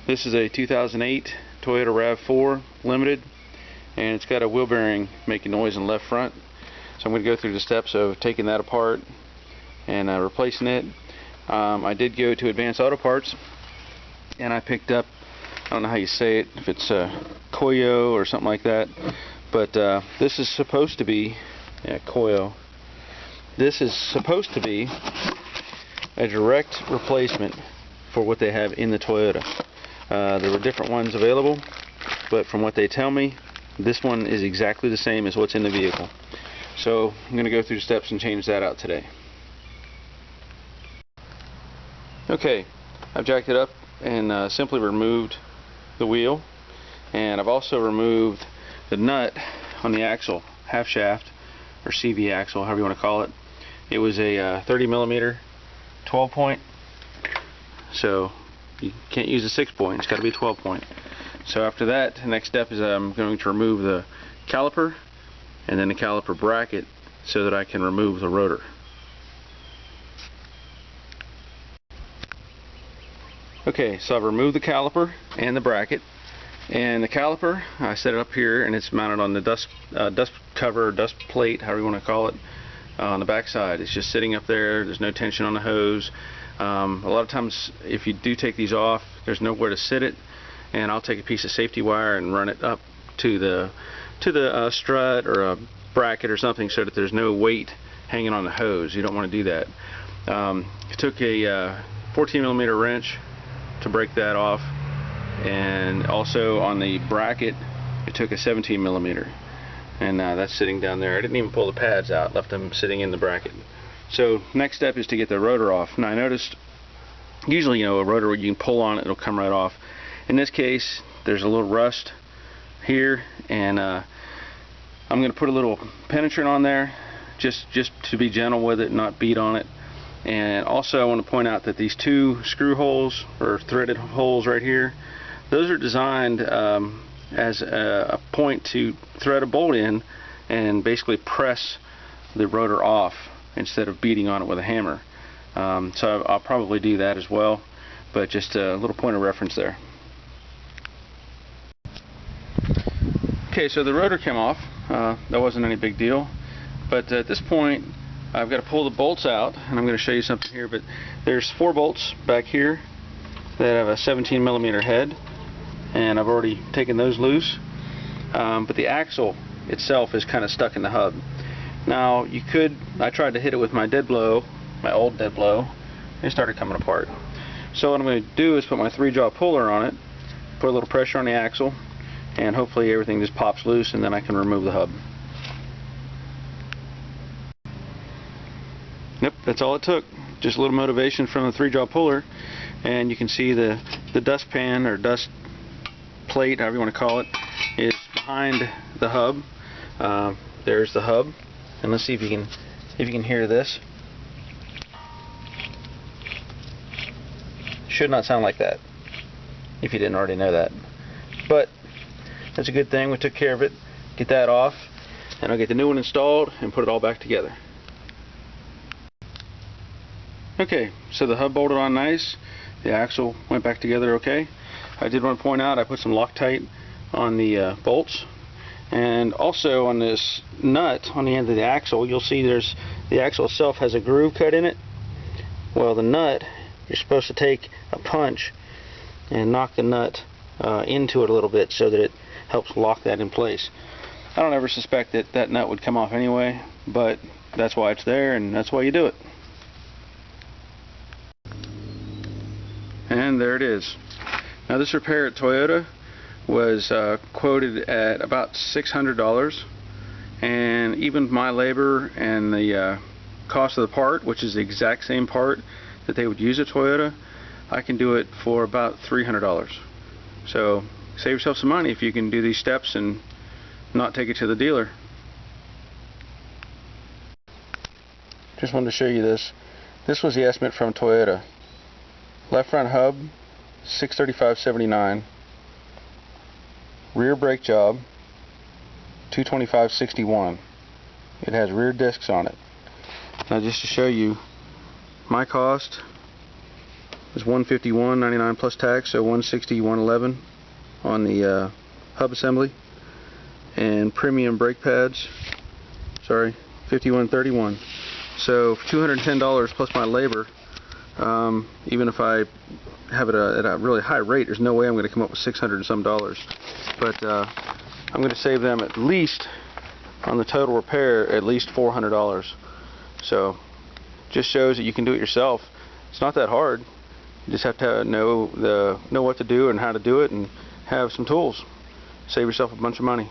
This is a 2008 Toyota RAV4 Limited, and it's got a wheel bearing making noise in the left front. So I'm going to go through the steps of taking that apart and replacing it. I did go to Advanced Auto Parts and I picked up, I don't know how you say it, if it's Koyo or something like that, but this is supposed to be, Koyo. This is supposed to be a direct replacement for what they have in the Toyota. There were different ones available, but from what they tell me, this one is exactly the same as what's in the vehicle. So I'm going to go through the steps and change that out today. Okay, I've jacked it up and simply removed the wheel, and I've also removed the nut on the axle, half shaft or CV axle, however you want to call it. It was a 30 millimeter 12 point, so you can't use a 6 point, it's got to be 12 point. So after that, the next step is I'm going to remove the caliper and then the caliper bracket so that I can remove the rotor. Okay, so I've removed the caliper and the bracket, and the caliper, I set it up here and it's mounted on the dust cover or dust plate, however you want to call it, on the back side. It's just sitting up there, there's no tension on the hose. A lot of times if you do take these off, there's nowhere to sit it, and I'll take a piece of safety wire and run it up to the strut or a bracket or something so that there's no weight hanging on the hose. You don't want to do that. I took a 14 millimeter wrench to break that off, and also on the bracket it took a 17 millimeter, and that's sitting down there. I didn't even pull the pads out, left them sitting in the bracket. So next step is to get the rotor off. Now I noticed usually, a rotor where you can pull on it, it'll come right off. In this case there's a little rust here, and I'm going to put a little penetrant on there just to be gentle with it, not beat on it. And also I want to point out that these two screw holes or threaded holes right here, those are designed as a point to thread a bolt in and basically press the rotor off instead of beating on it with a hammer. So I'll probably do that as well, but just a little point of reference there. Okay, so the rotor came off. That wasn't any big deal, but at this point I've got to pull the bolts out, and I'm going to show you something here. But there's 4 bolts back here that have a 17 millimeter head, and I've already taken those loose. But the axle itself is kind of stuck in the hub. Now I tried to hit it with my dead blow, my old dead blow, and it started coming apart. So what I'm going to do is put my 3-jaw puller on it, put a little pressure on the axle, and hopefully everything just pops loose, and then I can remove the hub. Yep, that's all it took. Just a little motivation from the 3-jaw puller, and you can see the dust pan or dust plate, however you want to call it, is behind the hub. There's the hub, and let's see if you can hear this. Should not sound like that if you didn't already know that, but that's a good thing. We took care of it. Get that off, and I'll get the new one installed and put it all back together. Okay, so the hub bolted on nice, the axle went back together okay. I did want to point out I put some Loctite on the bolts, and also on this nut on the end of the axle, you'll see the axle itself has a groove cut in it. Well, the nut, you're supposed to take a punch and knock the nut into it a little bit so that it helps lock that in place. I don't ever suspect that that nut would come off anyway, but that's why it's there, and that's why you do it. And there it is. Now this repair at Toyota was quoted at about $600, and even my labor and the cost of the part, which is the exact same part that they would use at Toyota, I can do it for about $300. So save yourself some money if you can do these steps and not take it to the dealer. Just wanted to show you this. This was the estimate from Toyota. Left front hub, $635.79. Rear brake job, $225.61. It has rear discs on it. Now just to show you my cost, is $151.99 plus tax, so $160, on the hub assembly. And premium brake pads, sorry, $51.31. So for $210 plus my labor, even if I have it at a really high rate, there's no way I'm going to come up with $600 and some. But I'm going to save them at least, on the total repair, at least $400. So just shows that you can do it yourself. It's not that hard. You just have to know what to do and how to do it, and have some tools. Save yourself a bunch of money.